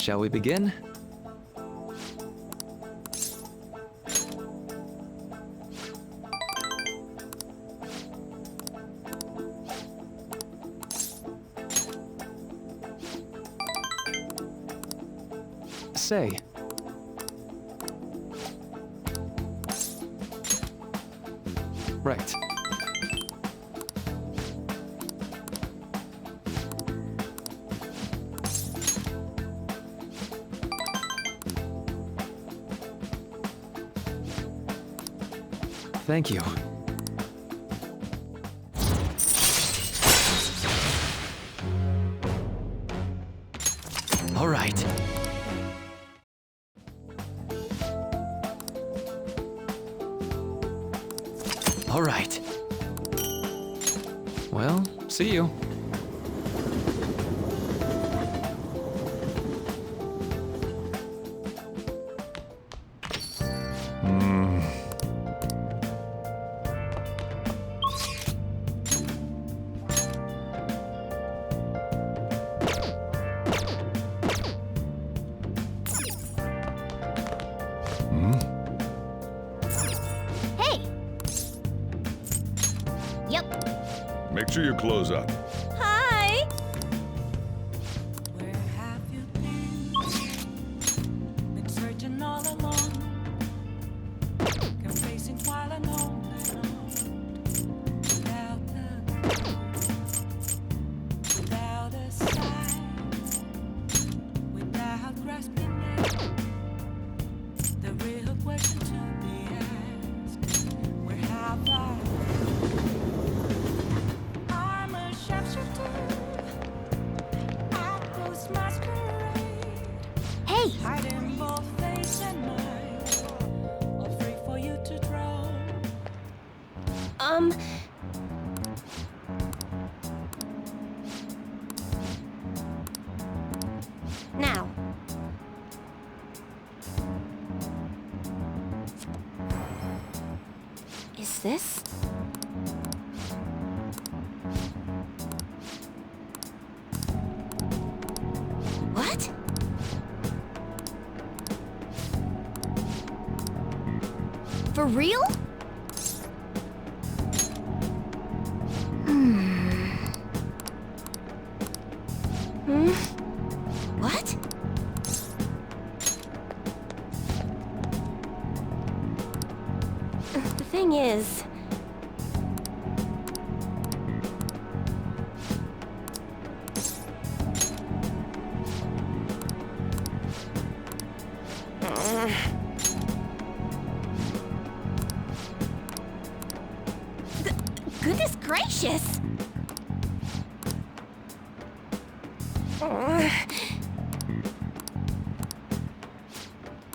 Shall we begin? Say. Right. Thank you. All right. All right. Well, see you. Hey! Yep. Make sure you close up. Hi! Where have you been searching all along, confessing while alone without a sign, without grasping it. The real question to be asked: where have I been? I'm a sharpshooter. Apples masquerade. Hey! Hiding both face and mind, all free for you to draw. Now. Is this? What? For real? What? The thing is... Goodness gracious!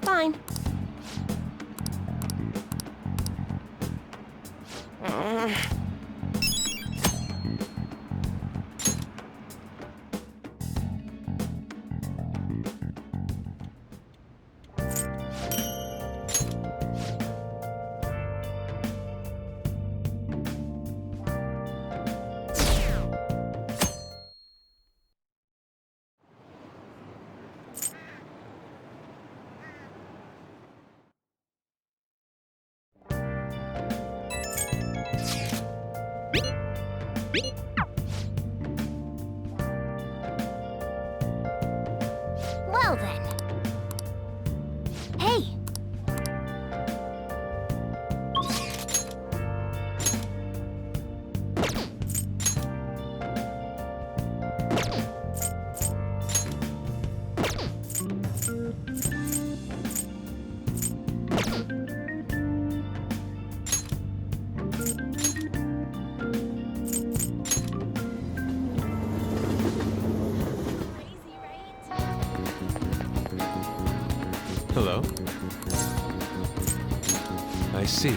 Fine. Well then. Hey! Hello? I see.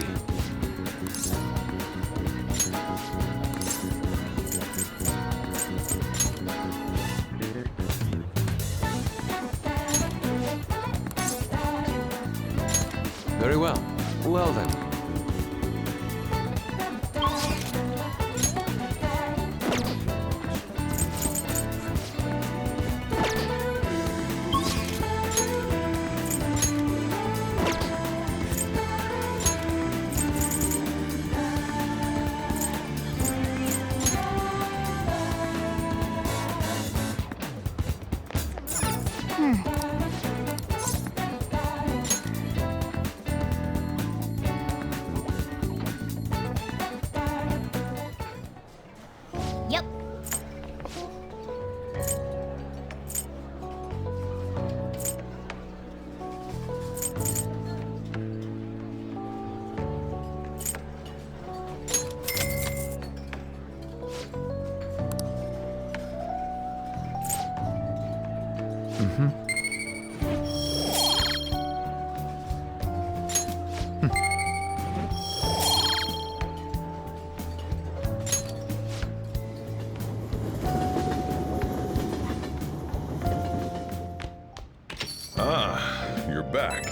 Very well. Well then. Yep. Ah, you're back.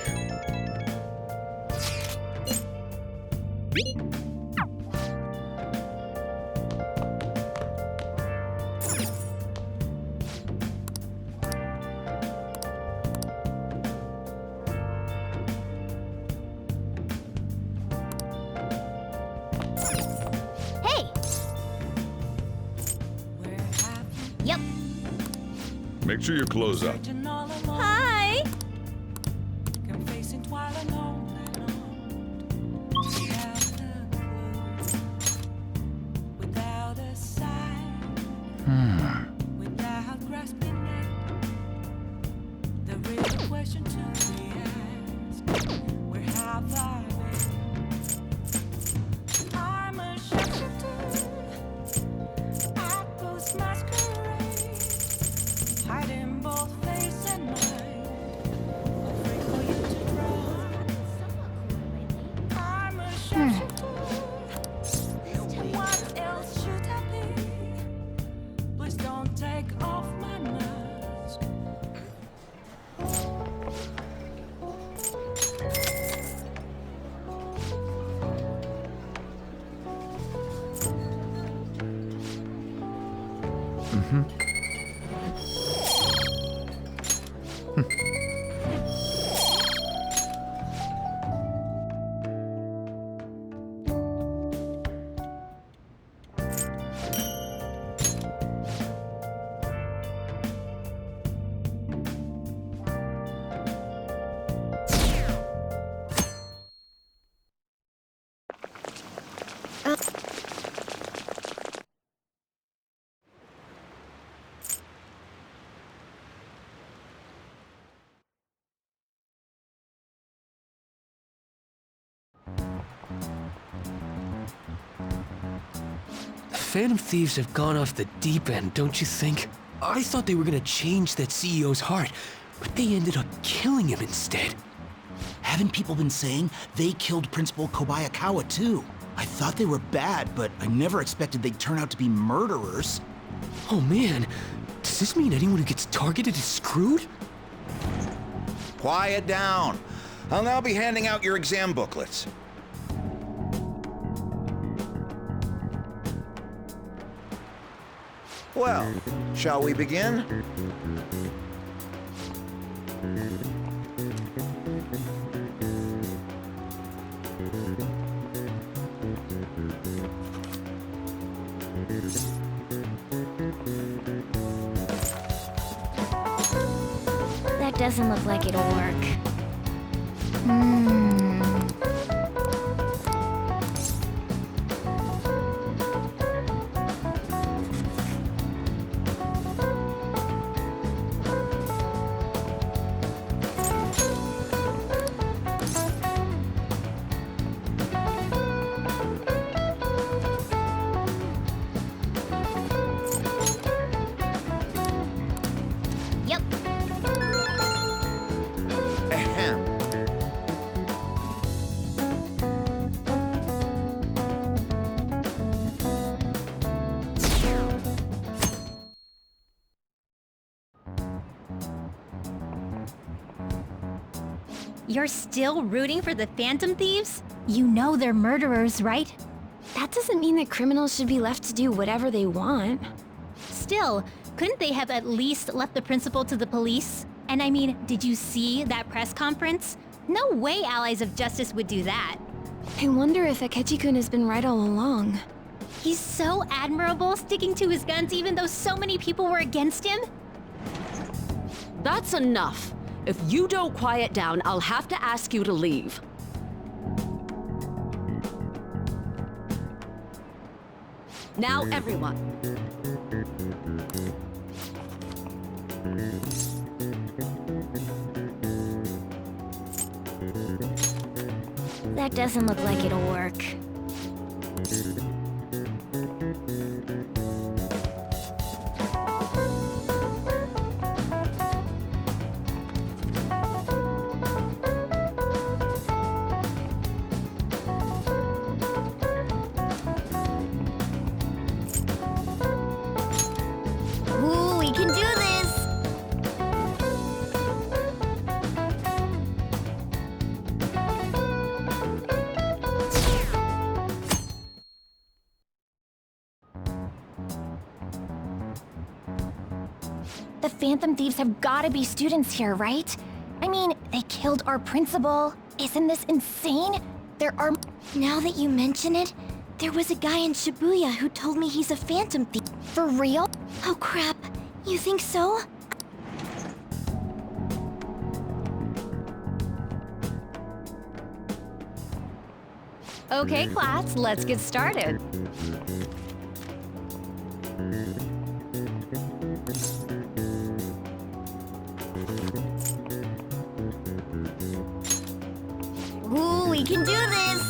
Hey. Where have you Yep. Make sure your clothes up. been all alone? Hi. Confessing while alone without a clue, without a sign, without grasping it. The real question to be asked: where have I been? I'm a shapeshifter. I post masquerade, hiding both face and mind. Afraid for you to draw. I'm a shapeshifter. What else should I be? Please don't take off my mask. Phantom Thieves have gone off the deep end, don't you think? I thought they were gonna change that CEO's heart, but they ended up killing him instead. Haven't people been saying they killed Principal Kobayakawa too? I thought they were bad, but I never expected they'd turn out to be murderers. Oh man, does this mean anyone who gets targeted is screwed? Quiet down. I'll now be handing out your exam booklets. Well, shall we begin? That doesn't look like it'll work. Hmm. Yep. Ahem. You're still rooting for the Phantom Thieves? You know they're murderers, right? That doesn't mean that criminals should be left to do whatever they want. Still, couldn't they have at least left the principal to the police? And I mean, did you see that press conference? No way Allies of Justice would do that. I wonder if Akechi-kun has been right all along. He's so admirable, sticking to his guns even though so many people were against him. That's enough. If you don't quiet down, I'll have to ask you to leave. Now, everyone. That doesn't look like it'll work. Ooh, we can do this! The Phantom Thieves have gotta be students here, right? I mean, they killed our principal. Isn't this insane? There are... Now that you mention it, there was a guy in Shibuya who told me he's a Phantom Thief. For real? Oh crap, you think so? Okay, class, let's get started. Ooh, we can do this!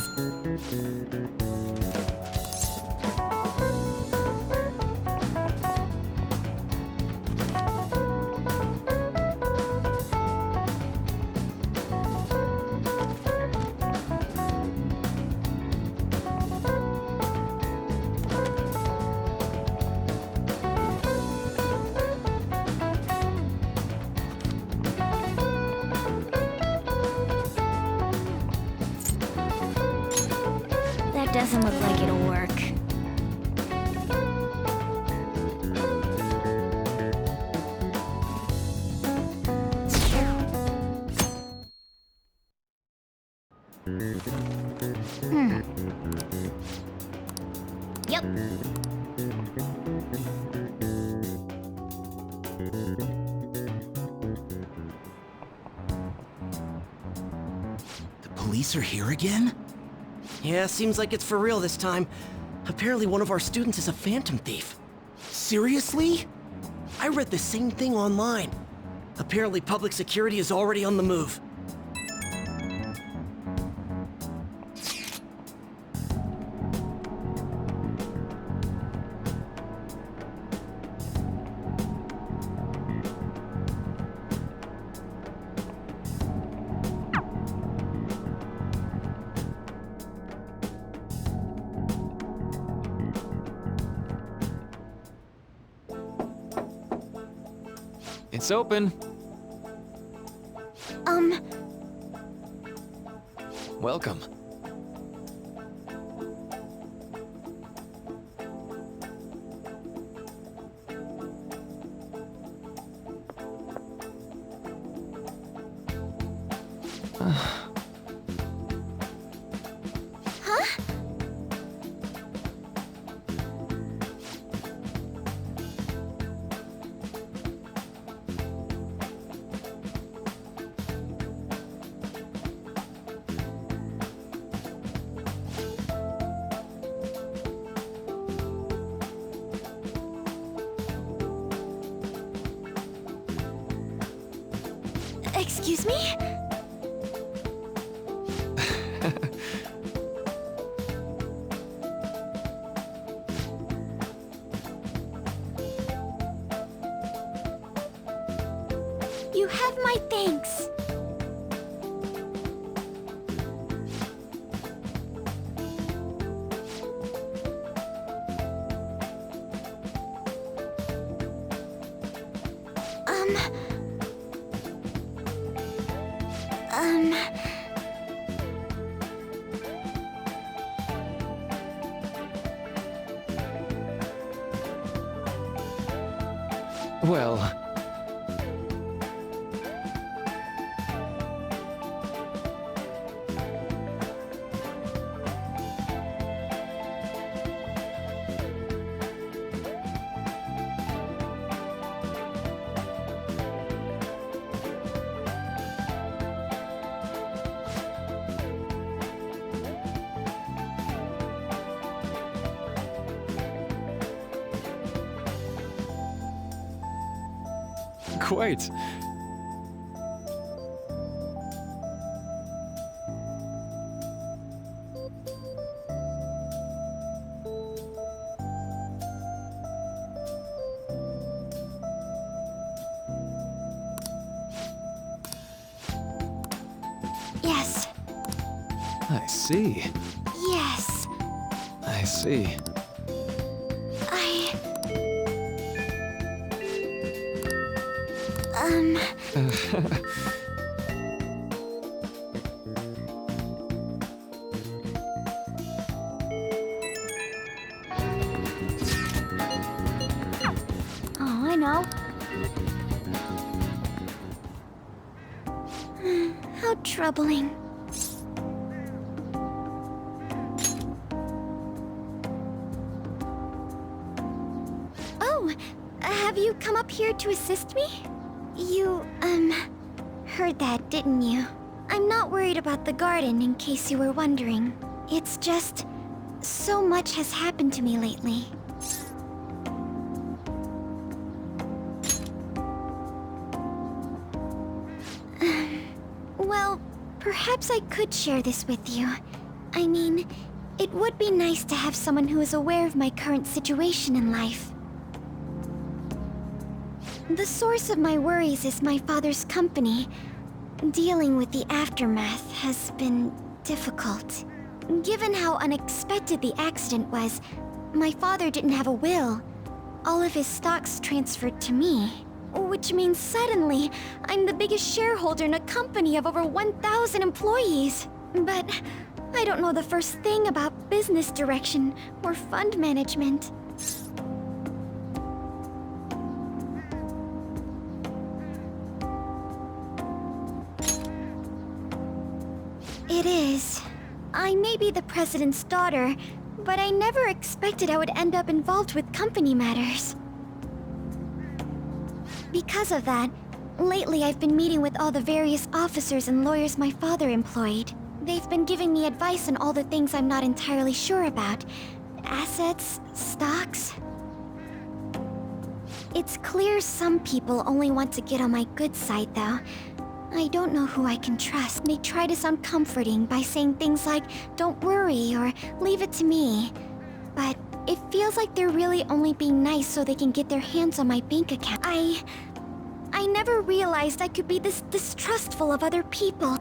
That doesn't look like it'll work. Yep. The police are here again? Yeah, seems like it's for real this time. Apparently one of our students is a Phantom Thief. Seriously? I read the same thing online. Apparently public security is already on the move. It's open. Welcome. Excuse me? You have my thanks. Well, Quite. Yes. I see. Yes. I see. Oh, I know. How troubling. Oh, have you come up here to assist me? You, heard that, didn't you? I'm not worried about the garden, in case you were wondering. It's just... so much has happened to me lately. Well, perhaps I could share this with you. I mean, it would be nice to have someone who is aware of my current situation in life. The source of my worries is my father's company. Dealing with the aftermath has been difficult. Given how unexpected the accident was, my father didn't have a will. All of his stocks transferred to me. Which means suddenly, I'm the biggest shareholder in a company of over 1,000 employees. But I don't know the first thing about business direction or fund management. It is. I may be the president's daughter, but I never expected I would end up involved with company matters. Because of that, lately I've been meeting with all the various officers and lawyers my father employed. They've been giving me advice on all the things I'm not entirely sure about. Assets, stocks. It's clear some people only want to get on my good side, though. I don't know who I can trust. They try to sound comforting by saying things like, "Don't worry," or "Leave it to me." But it feels like they're really only being nice so they can get their hands on my bank account. I never realized I could be this distrustful of other people.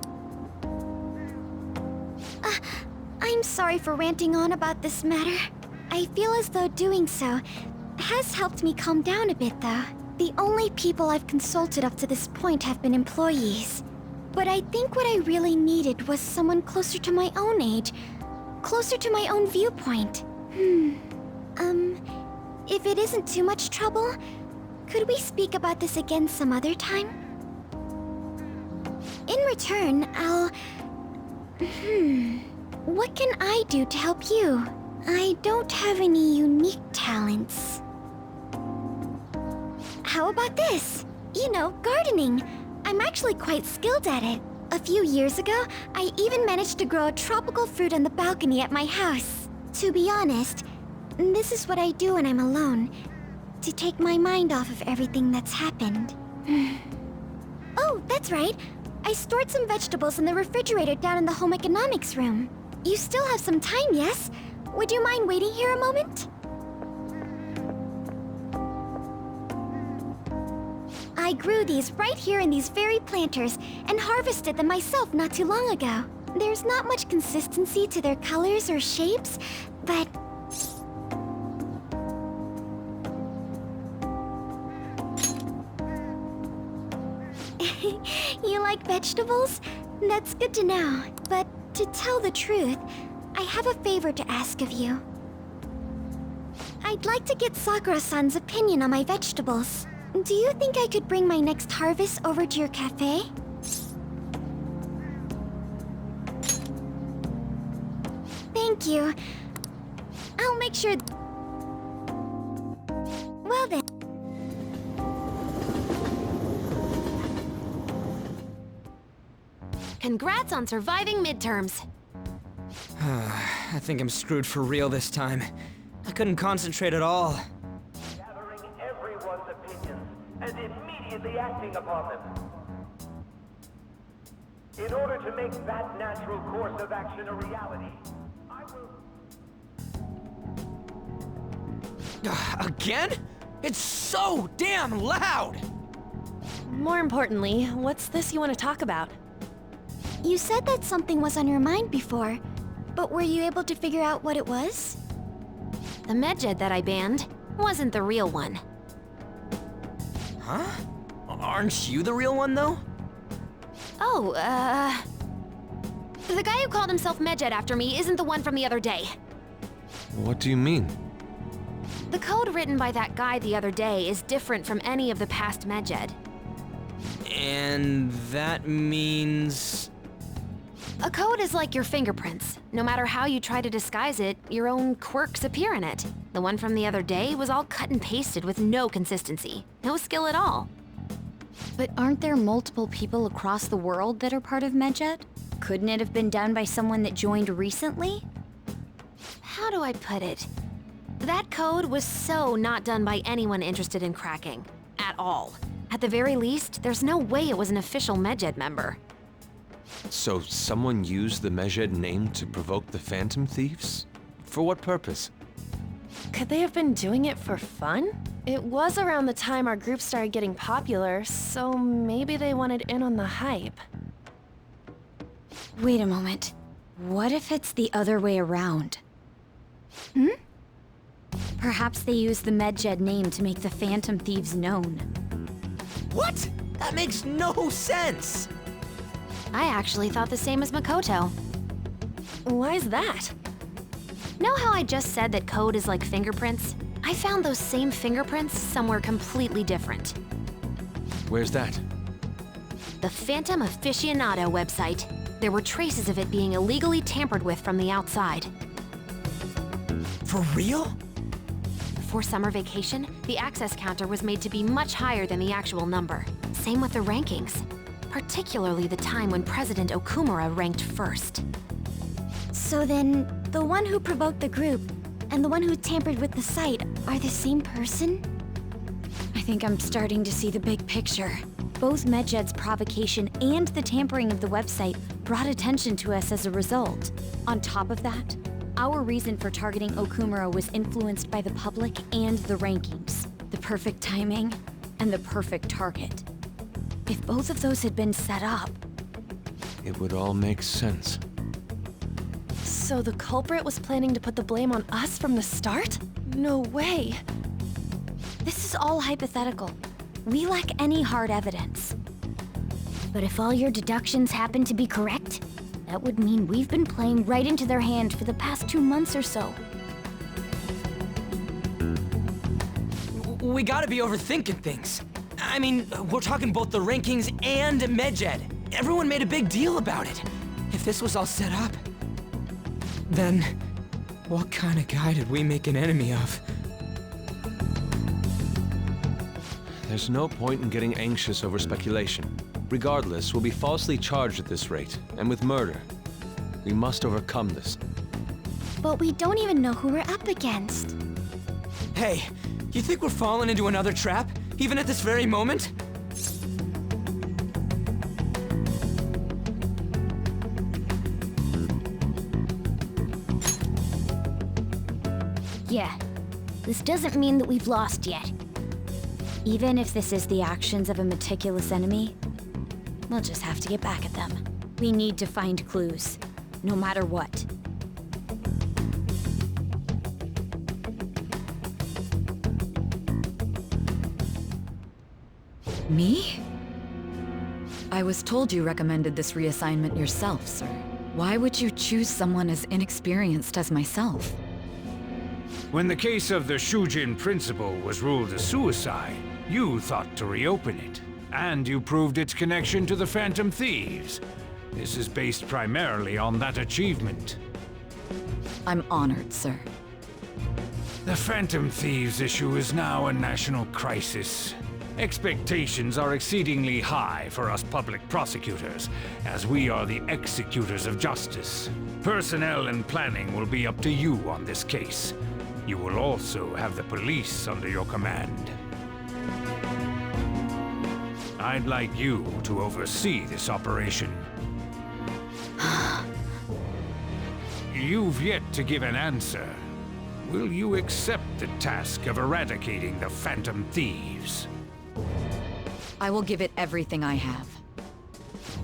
I'm sorry for ranting on about this matter. I feel as though doing so has helped me calm down a bit, though. The only people I've consulted up to this point have been employees. But I think what I really needed was someone closer to my own age, closer to my own viewpoint. If it isn't too much trouble, could we speak about this again some other time? In return, I'll... What can I do to help you? I don't have any unique talents. How about this? You know, gardening. I'm actually quite skilled at it. A few years ago, I even managed to grow a tropical fruit on the balcony at my house. To be honest, this is what I do when I'm alone, to take my mind off of everything that's happened. Oh, that's right. I stored some vegetables in the refrigerator down in the home economics room. You still have some time, yes? Would you mind waiting here a moment? I grew these right here in these very planters and harvested them myself not too long ago. There's not much consistency to their colors or shapes, but... You like vegetables? That's good to know. But to tell the truth, I have a favor to ask of you. I'd like to get Sakura-san's opinion on my vegetables. Do you think I could bring my next harvest over to your cafe? Thank you. I'll make sure... Well then... Congrats on surviving midterms. I think I'm screwed for real this time. I couldn't concentrate at all. Gathering everyone's opinions and immediately immediately acting upon them. In order to make that natural course of action a reality, I will... Again? It's so damn loud! More importantly, what's this you want to talk about? You said that something was on your mind before, but were you able to figure out what it was? The Medjed that I banned wasn't the real one. Huh? Aren't you the real one, though? Oh, the guy who called himself Medjed after me isn't the one from the other day. What do you mean? The code written by that guy the other day is different from any of the past Medjed. And that means... A code is like your fingerprints. No matter how you try to disguise it, your own quirks appear in it. The one from the other day was all cut and pasted with no consistency. No skill at all. But aren't there multiple people across the world that are part of Medjed? Couldn't it have been done by someone that joined recently? How do I put it? That code was so not done by anyone interested in cracking. At all. At the very least, there's no way it was an official Medjed member. So someone used the Medjed name to provoke the Phantom Thieves? For what purpose? Could they have been doing it for fun? It was around the time our group started getting popular, so maybe they wanted in on the hype. Wait a moment. What if it's the other way around? Hmm? Perhaps they used the Medjed name to make the Phantom Thieves known. What? That makes no sense! I actually thought the same as Makoto. Why's that? Know how I just said that code is like fingerprints? I found those same fingerprints somewhere completely different. Where's that? The Phantom Aficionado website. There were traces of it being illegally tampered with from the outside. For real? For summer vacation, the access counter was made to be much higher than the actual number. Same with the rankings. Particularly the time when President Okumura ranked first. So then, the one who provoked the group and the one who tampered with the site are the same person? I think I'm starting to see the big picture. Both Medjed's provocation and the tampering of the website brought attention to us as a result. On top of that, our reason for targeting Okumura was influenced by the public and the rankings. The perfect timing and the perfect target. If both of those had been set up... It would all make sense. So the culprit was planning to put the blame on us from the start? No way. This is all hypothetical. We lack any hard evidence. But if all your deductions happen to be correct, that would mean we've been playing right into their hand for the past 2 months or so. We gotta be overthinking things. I mean, we're talking both the rankings and Medjed. Everyone made a big deal about it. If this was all set up, then what kind of guy did we make an enemy of? There's no point in getting anxious over speculation. Regardless, we'll be falsely charged at this rate, and with murder. We must overcome this. But we don't even know who we're up against. Hey, you think we're falling into another trap, even at this very moment? Yeah, this doesn't mean that we've lost yet. Even if this is the actions of a meticulous enemy, we'll just have to get back at them. We need to find clues, no matter what. Me? I was told you recommended this reassignment yourself, sir. Why would you choose someone as inexperienced as myself? When the case of the Shujin principal was ruled a suicide, you thought to reopen it. And you proved its connection to the Phantom Thieves. This is based primarily on that achievement. I'm honored, sir. The Phantom Thieves issue is now a national crisis. Expectations are exceedingly high for us public prosecutors, as we are the executors of justice. Personnel and planning will be up to you on this case. You will also have the police under your command. I'd like you to oversee this operation. You've yet to give an answer. Will you accept the task of eradicating the Phantom Thieves? I will give it everything I have.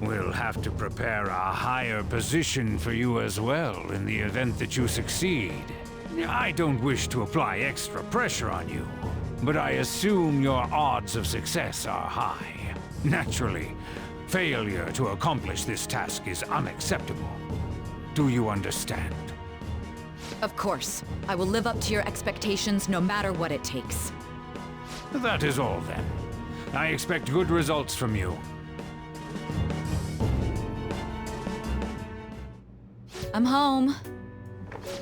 We'll have to prepare a higher position for you as well in the event that you succeed. I don't wish to apply extra pressure on you, but I assume your odds of success are high. Naturally, failure to accomplish this task is unacceptable. Do you understand? Of course. I will live up to your expectations no matter what it takes. That is all then. I expect good results from you. I'm home.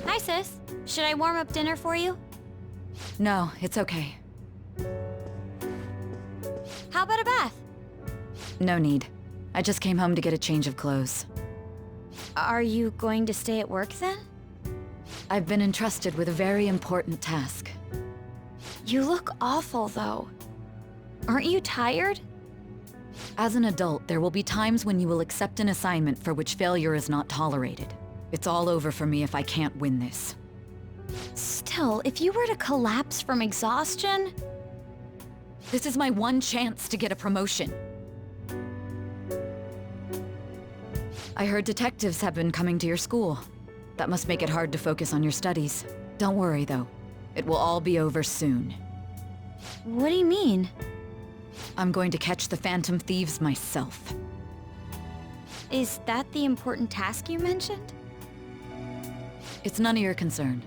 Hi, sis. Should I warm up dinner for you? No, it's okay. How about a bath? No need. I just came home to get a change of clothes. Are you going to stay at work then? I've been entrusted with a very important task. You look awful, though. Aren't you tired? As an adult, there will be times when you will accept an assignment for which failure is not tolerated. It's all over for me if I can't win this. Still, if you were to collapse from exhaustion... This is my one chance to get a promotion. I heard detectives have been coming to your school. That must make it hard to focus on your studies. Don't worry, though. It will all be over soon. What do you mean? I'm going to catch the Phantom Thieves myself. Is that the important task you mentioned? It's none of your concern.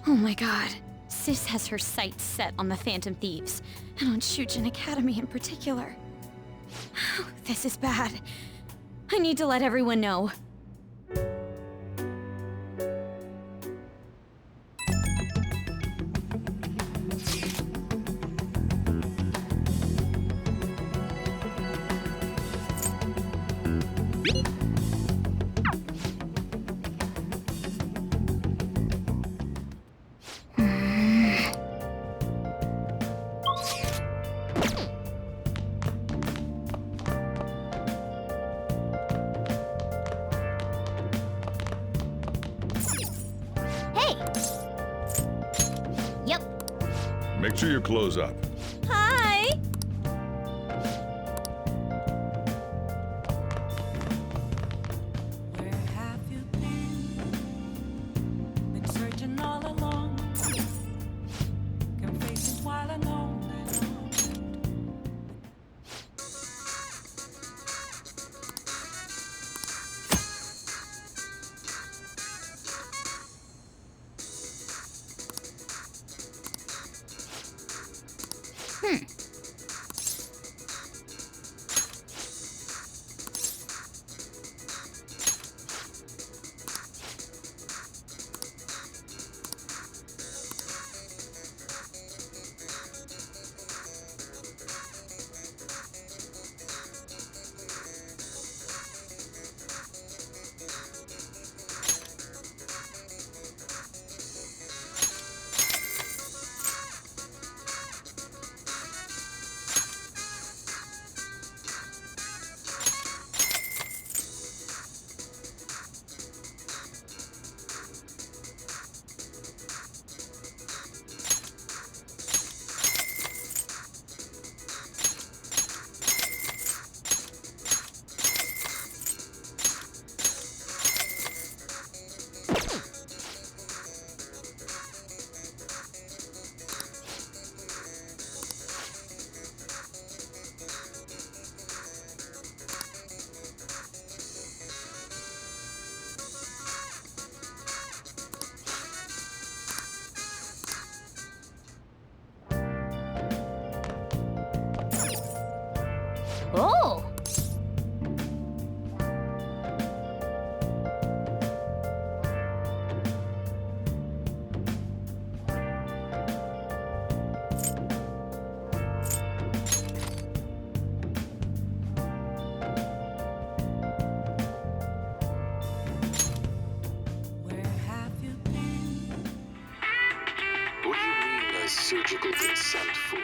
Oh my god. Sis has her sights set on the Phantom Thieves, and on Shujin Academy in particular. This is bad. I need to let everyone know. Make sure you close up. Hi! Where have you been? Been searching all along. Can face it while alone. magical consent form.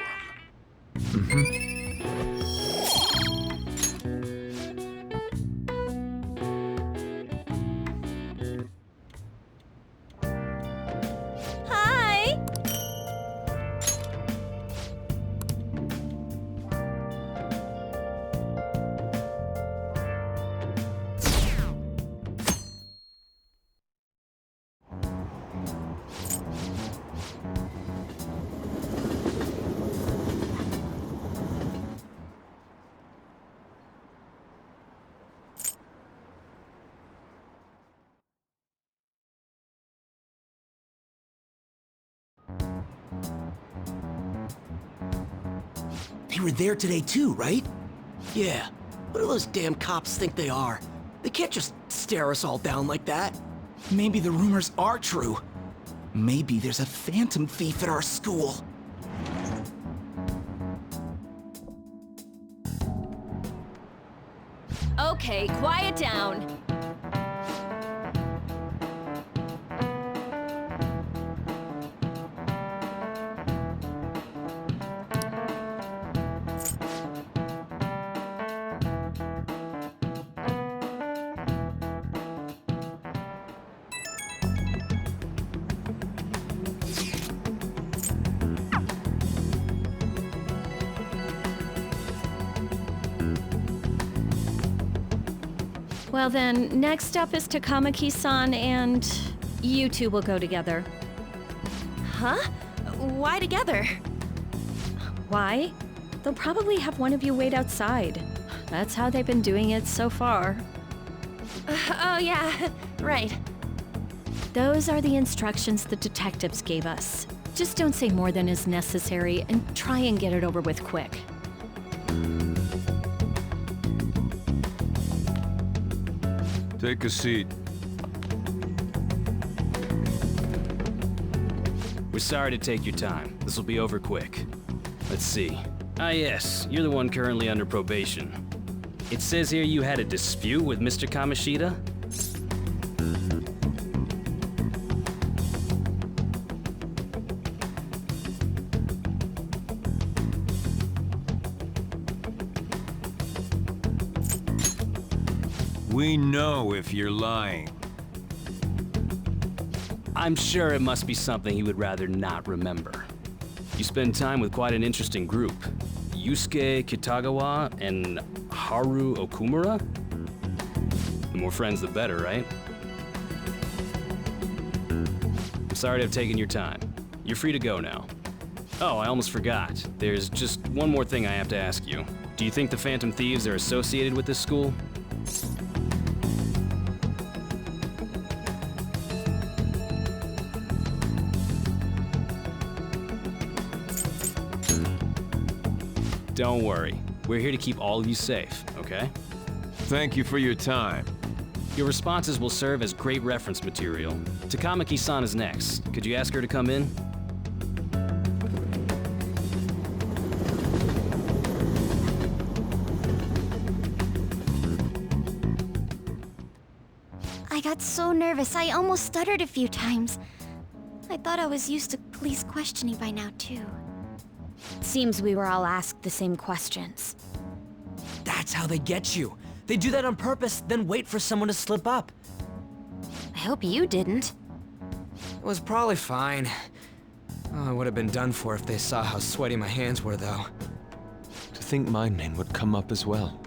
Hi! They were there today too, right? Yeah. What do those damn cops think they are? They can't just stare us all down like that. Maybe the rumors are true. Maybe there's a phantom thief at our school. Okay, quiet down. Well then, next up is Takamaki-san, and you two will go together. Huh? Why together? Why? They'll probably have one of you wait outside. That's how they've been doing it so far. Oh yeah, right. Those are the instructions the detectives gave us. Just don't say more than is necessary, and try and get it over with quick. Take a seat. We're sorry to take your time. This will be over quick. Let's see. Ah yes, you're the one currently under probation. It says here you had a dispute with Mr. Kamoshida? We know if you're lying. I'm sure it must be something he would rather not remember. You spend time with quite an interesting group. Yusuke Kitagawa and Haru Okumura? The more friends, the better, right? I'm sorry to have taken your time. You're free to go now. Oh, I almost forgot. There's just one more thing I have to ask you. Do you think the Phantom Thieves are associated with this school? Don't worry. We're here to keep all of you safe, okay? Thank you for your time. Your responses will serve as great reference material. Takamaki-san is next. Could you ask her to come in? I got so nervous, I almost stuttered a few times. I thought I was used to police questioning by now, too. Seems we were all asked the same questions. That's how they get you. They do that on purpose, then wait for someone to slip up. I hope you didn't. It was probably fine. Oh, I would have been done for if they saw how sweaty my hands were, though. To think my name would come up as well.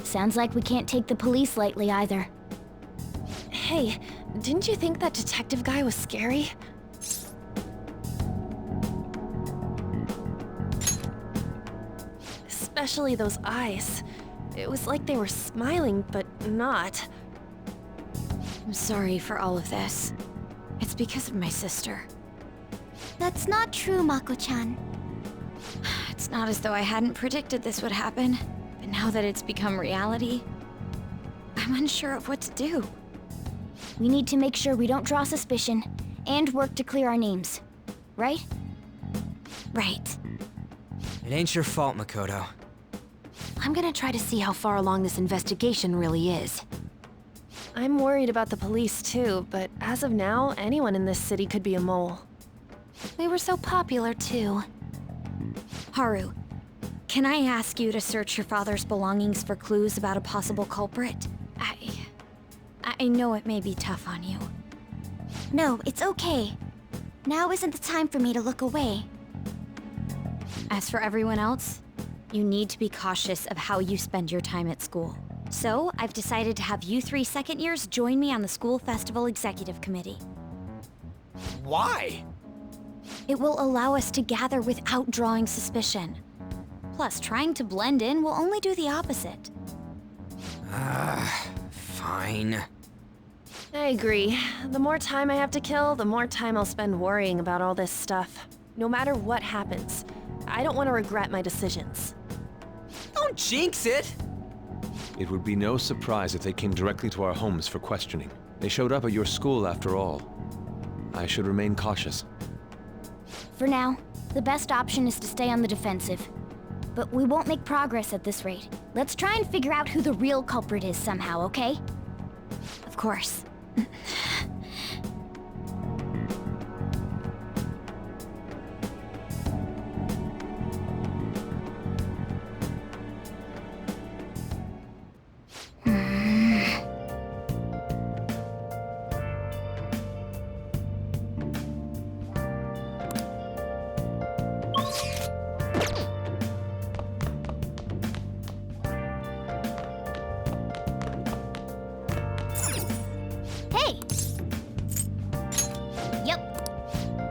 Sounds like we can't take the police lightly either. Hey, didn't you think that detective guy was scary? Especially those eyes. It was like they were smiling, but not. I'm sorry for all of this. It's because of my sister. That's not true, Mako-chan. It's not as though I hadn't predicted this would happen, but now that it's become reality, I'm unsure of what to do. We need to make sure we don't draw suspicion, and work to clear our names. Right? Right. It ain't your fault, Makoto. I'm gonna try to see how far along this investigation really is. I'm worried about the police too, but as of now, anyone in this city could be a mole. We were so popular, too. Haru, can I ask you to search your father's belongings for clues about a possible culprit? I know it may be tough on you. No, it's okay. Now isn't the time for me to look away. As for everyone else, you need to be cautious of how you spend your time at school. So, I've decided to have you 3 second years join me on the School Festival Executive Committee. Why? It will allow us to gather without drawing suspicion. Plus, trying to blend in will only do the opposite. Fine. I agree. The more time I have to kill, the more time I'll spend worrying about all this stuff. No matter what happens, I don't want to regret my decisions. Don't jinx it! It would be no surprise if they came directly to our homes for questioning. They showed up at your school after all. I should remain cautious. For now, the best option is to stay on the defensive. But we won't make progress at this rate. Let's try and figure out who the real culprit is somehow, okay? Of course.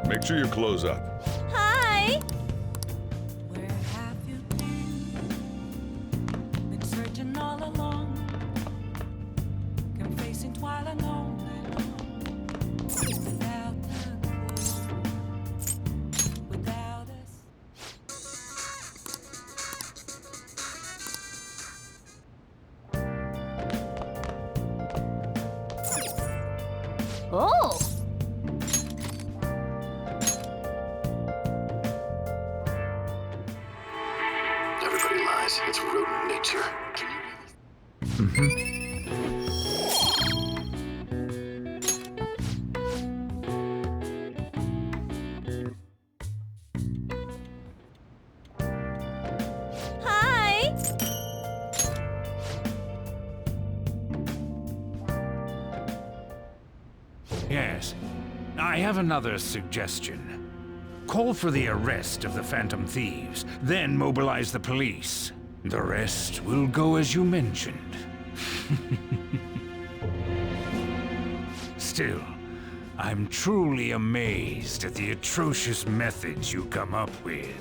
Make sure you close up. Hi! Where have you been searching all along, confessing while alone, without a clue, without us. Oh! Everybody lies. It's rodent nature. Can you Hi! Yes. I have another suggestion. Call for the arrest of the Phantom Thieves, then mobilize the police. The rest will go as you mentioned. Still, I'm truly amazed at the atrocious methods you come up with.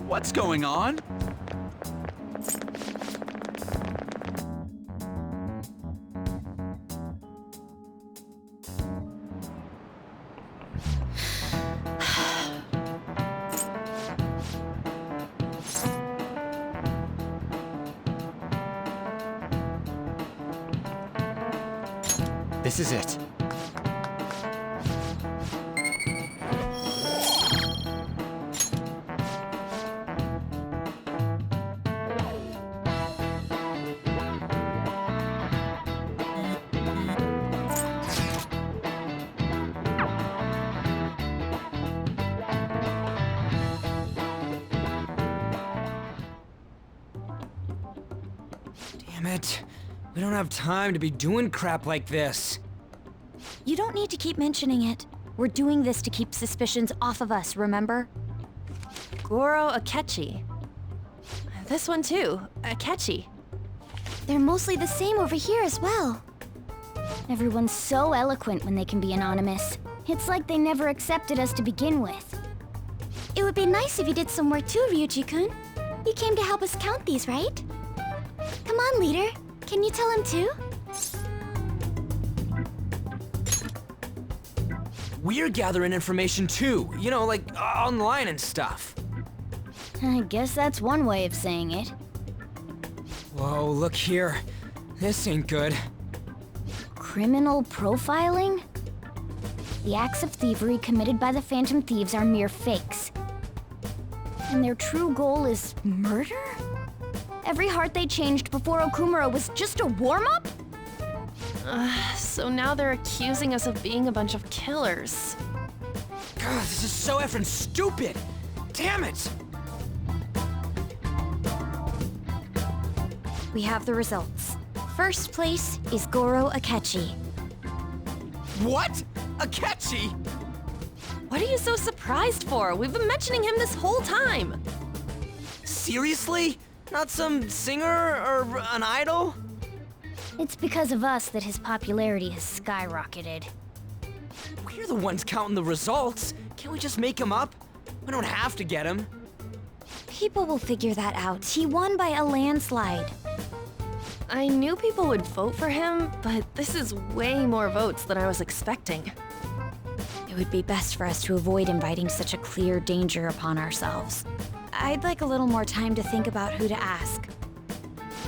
What's going on? This is it. Damn it. We don't have time to be doing crap like this. You don't need to keep mentioning it. We're doing this to keep suspicions off of us, remember? Goro Akechi. This one too, Akechi. They're mostly the same over here as well. Everyone's so eloquent when they can be anonymous. It's like they never accepted us to begin with. It would be nice if you did some work too, Ryuji-kun. You came to help us count these, right? Come on, leader. Can you tell him too? We're gathering information too, you know, like online and stuff. I guess that's one way of saying it. Whoa, look here. This ain't good. Criminal profiling? The acts of thievery committed by the Phantom Thieves are mere fakes. And their true goal is murder? Every heart they changed before Okumura was just a warm-up? So now they're accusing us of being a bunch of killers. God, this is so effing stupid! Damn it! We have the results. First place is Goro Akechi. What? Akechi? What are you so surprised for? We've been mentioning him this whole time. Seriously? Not some singer or an idol? It's because of us that his popularity has skyrocketed. We're the ones counting the results. Can't we just make him up? We don't have to get him. People will figure that out. He won by a landslide. I knew people would vote for him, but this is way more votes than I was expecting. It would be best for us to avoid inviting such a clear danger upon ourselves. I'd like a little more time to think about who to ask.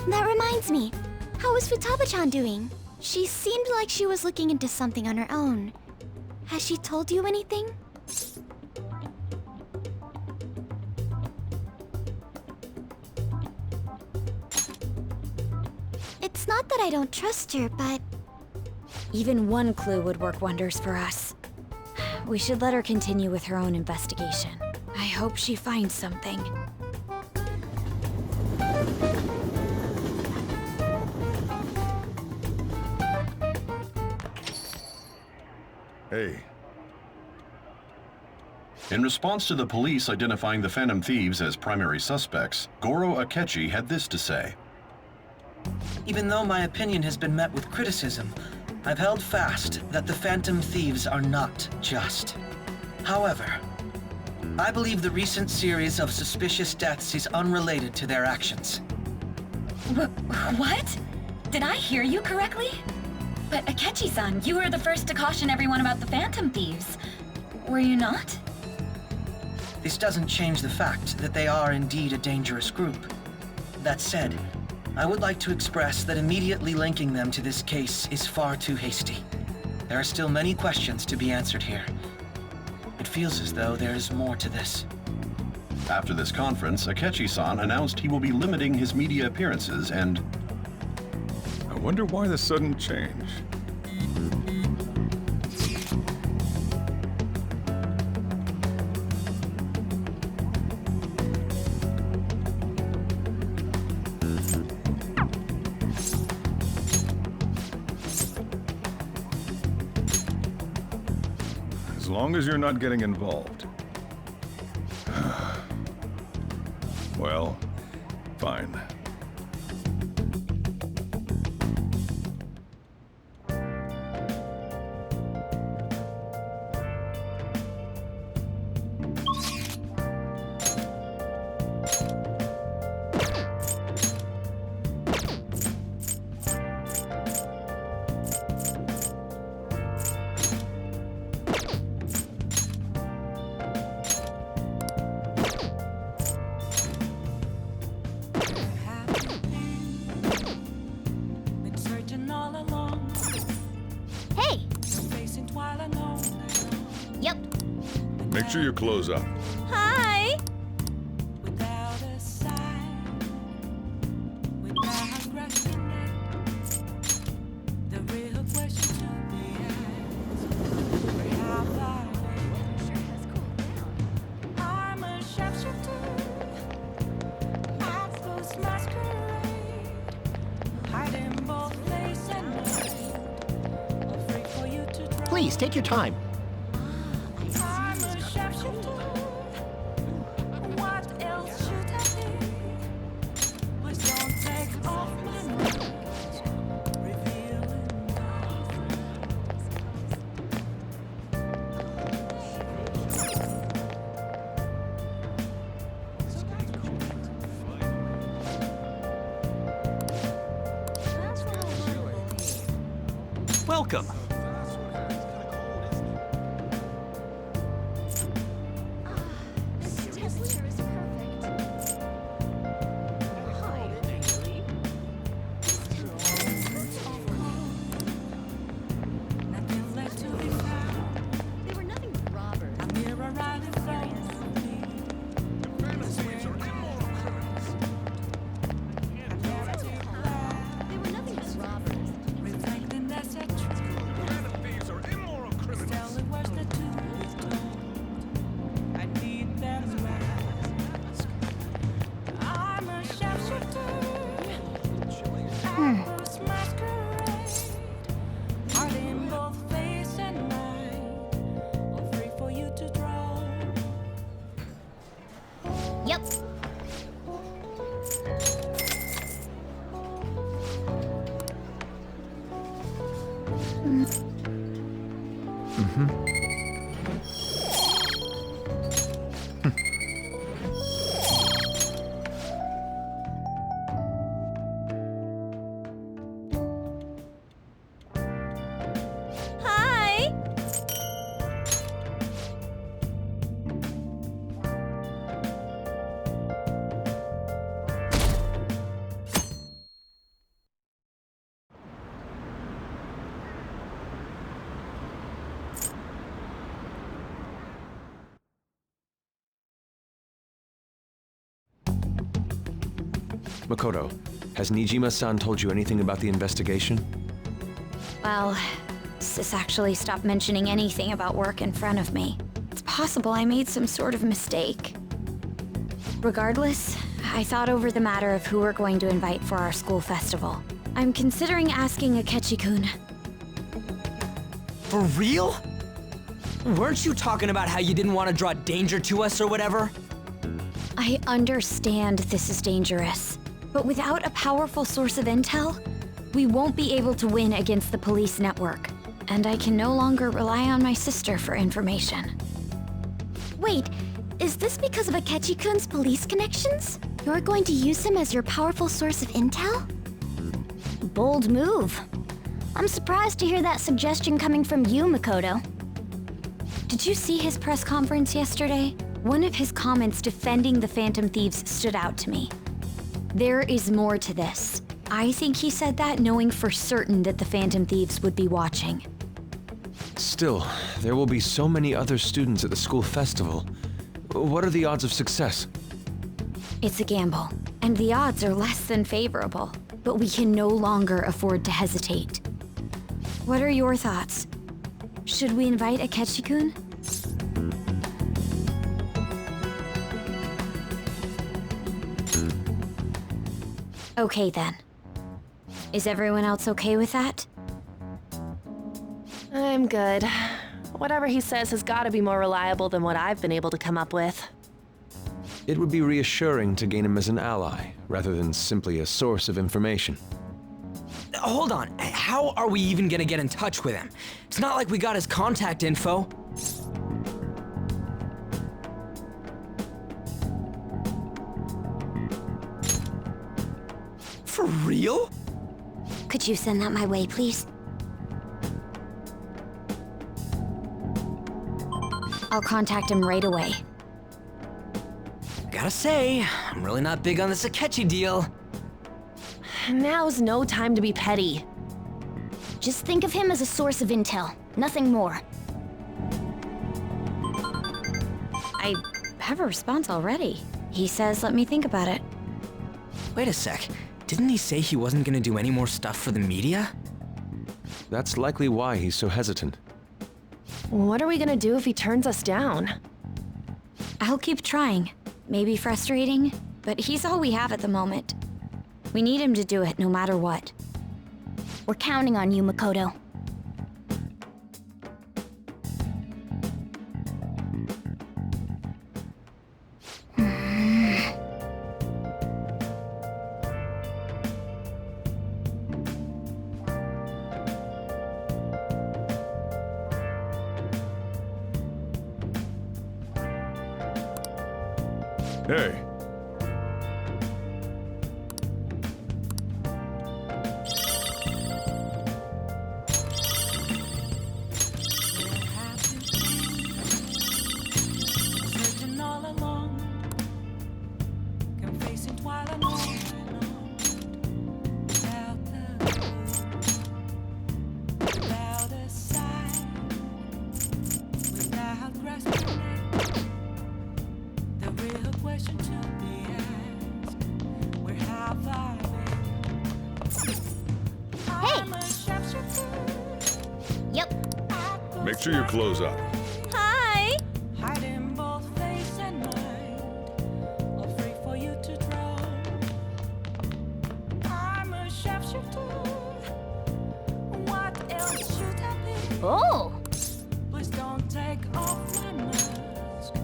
That reminds me. How is Futaba-chan doing? She seemed like she was looking into something on her own. Has she told you anything? It's not that I don't trust her, but... Even one clue would work wonders for us. We should let her continue with her own investigation. I hope she finds something. Hey. In response to the police identifying the Phantom Thieves as primary suspects, Goro Akechi had this to say. Even though my opinion has been met with criticism, I've held fast that the Phantom Thieves are not just. However, I believe the recent series of suspicious deaths is unrelated to their actions. What? Did I hear you correctly? But Akechi-san, you were the first to caution everyone about the Phantom Thieves. Were you not? This doesn't change the fact that they are indeed a dangerous group. That said, I would like to express that immediately linking them to this case is far too hasty. There are still many questions to be answered here. It feels as though there is more to this. After this conference, Akechi-san announced he will be limiting his media appearances and... I wonder why the sudden change. As long as you're not getting involved. Well, fine. Make sure you close up. Hi! Without a sign, without questioning, the real question to be asked: where have I been? I'm a sharpshooter, I suppose masquerade, hiding both place and mind, afraid for you to try. Please take your time. welcome. Yep. Hi! Makoto, has Nijima-san told you anything about the investigation? Well, Sis actually stopped mentioning anything about work in front of me. It's possible I made some sort of mistake. Regardless, I thought over the matter of who we're going to invite for our school festival. I'm considering asking Akechi-kun. For real? Weren't you talking about how you didn't want to draw danger to us or whatever? I understand this is dangerous, but without a powerful source of intel, we won't be able to win against the police network, and I can no longer rely on my sister for information. Wait, is this because of Akechi-kun's police connections? You're going to use him as your powerful source of intel? Bold move. I'm surprised to hear that suggestion coming from you, Makoto. Did you see his press conference yesterday? One of his comments defending the Phantom Thieves stood out to me. There is more to this. I think he said that knowing for certain that the Phantom Thieves would be watching. Still, there will be so many other students at the school festival. What are the odds of success? It's a gamble, and the odds are less than favorable, but we can no longer afford to hesitate. What are your thoughts? Should we invite Akechi-kun? Okay then. Is everyone else okay with that? I'm good. Whatever he says has got to be more reliable than what I've been able to come up with. It would be reassuring to gain him as an ally, rather than simply a source of information. Hold on, how are we even gonna get in touch with him? It's not like we got his contact info. For real? Could you send that my way, please? I'll contact him right away. Gotta say, I'm really not big on this Akechi deal. Now's no time to be petty. Just think of him as a source of intel, nothing more. I have a response already. He says let me think about it. Wait a sec. Didn't he say he wasn't gonna do any more stuff for the media? That's likely why he's so hesitant. What are we gonna do if he turns us down? I'll keep trying. Maybe frustrating, but he's all we have at the moment. We need him to do it no matter what. We're counting on you, Makoto. Hey. Make sure you close up. Hi! Hiding both face and mind, afraid for you to drown. I'm a sharpshooter. What else should I be? Oh! Please don't take off my mask,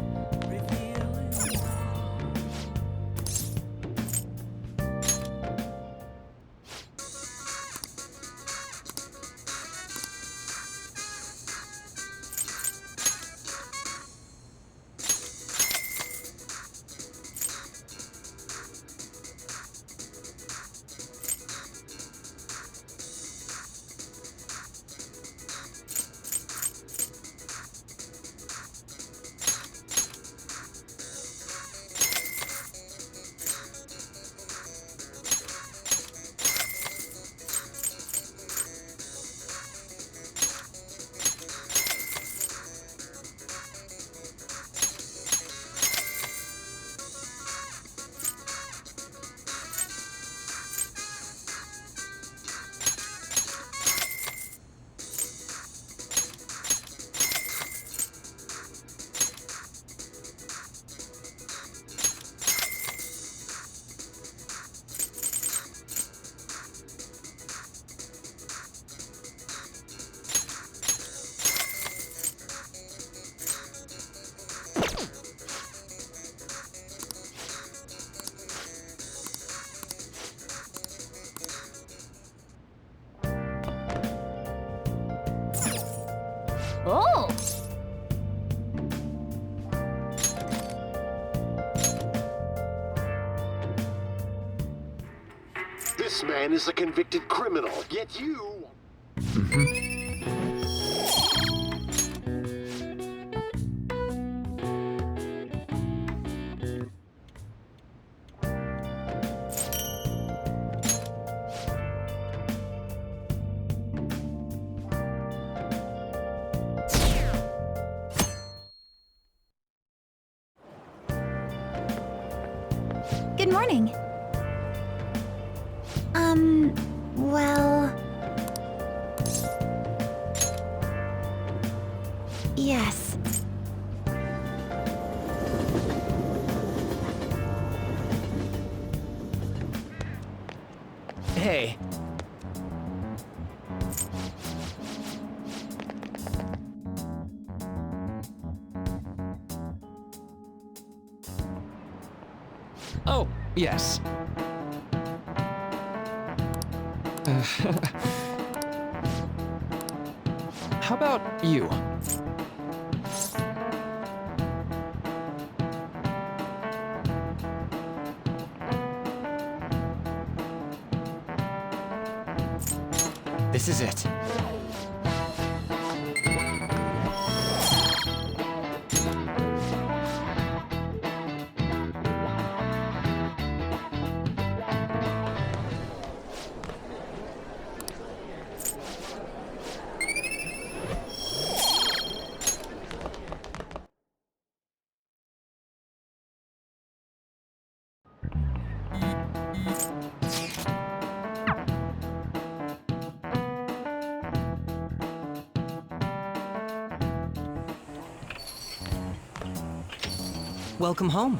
revealing Oh! This man is a convicted criminal, yet you... Good morning. Well... Yes. Hey. Oh, yes. How about you? This is it. Welcome home.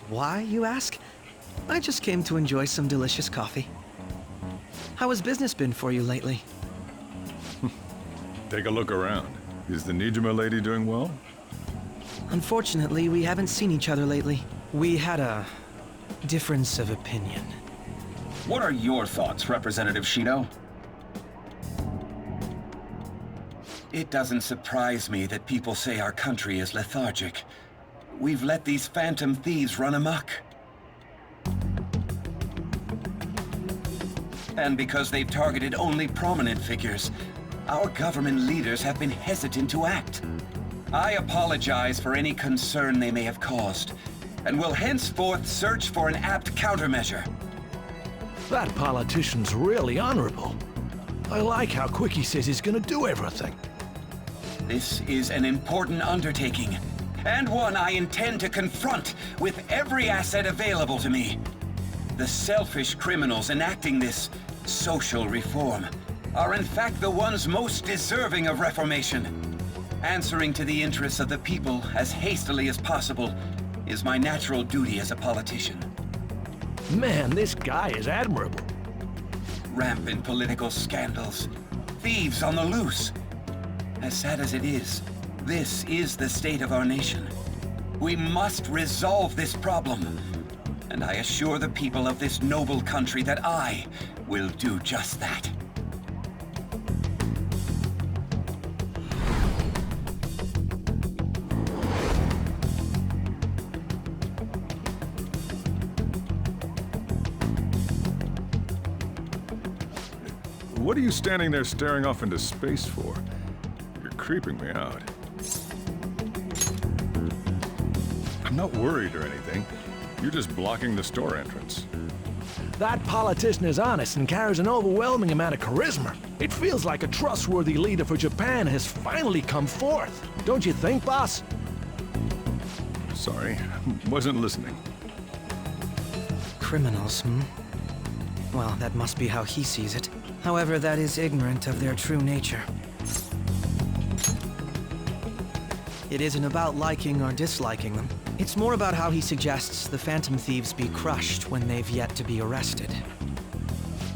Why, you ask? I just came to enjoy some delicious coffee. How has business been for you lately? Take a look around. Is the Nijima lady doing well? Unfortunately, we haven't seen each other lately. We had a difference of opinion. What are your thoughts, Representative Shido? It doesn't surprise me that people say our country is lethargic. We've let these phantom thieves run amok. And because they've targeted only prominent figures, our government leaders have been hesitant to act. I apologize for any concern they may have caused, and will henceforth search for an apt countermeasure. That politician's really honorable. I like how quick he says he's gonna do everything. This is an important undertaking, and one I intend to confront with every asset available to me. The selfish criminals enacting this social reform are in fact the ones most deserving of reformation. Answering to the interests of the people as hastily as possible is my natural duty as a politician. Man, this guy is admirable. Rampant political scandals, thieves on the loose. As sad as it is, this is the state of our nation. We must resolve this problem. And I assure the people of this noble country that I will do just that. What are you standing there staring off into space for? You're creeping me out. I'm not worried or anything. You're just blocking the store entrance. That politician is honest and carries an overwhelming amount of charisma. It feels like a trustworthy leader for Japan has finally come forth. Don't you think, boss? Sorry, wasn't listening. Criminals, hmm? Well, that must be how he sees it. However, that is ignorant of their true nature. It isn't about liking or disliking them. It's more about how he suggests the Phantom Thieves be crushed when they've yet to be arrested.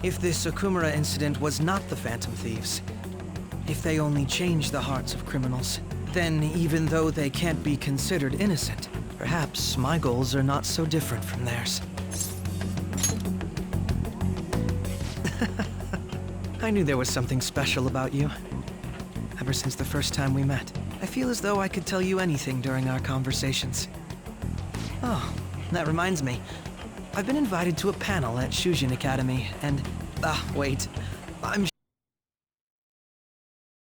If this Okumura incident was not the Phantom Thieves, if they only change the hearts of criminals, then even though they can't be considered innocent, perhaps my goals are not so different from theirs. I knew there was something special about you. Ever since the first time we met, I feel as though I could tell you anything during our conversations. Oh, that reminds me. I've been invited to a panel at Shujin Academy, and... wait. I'm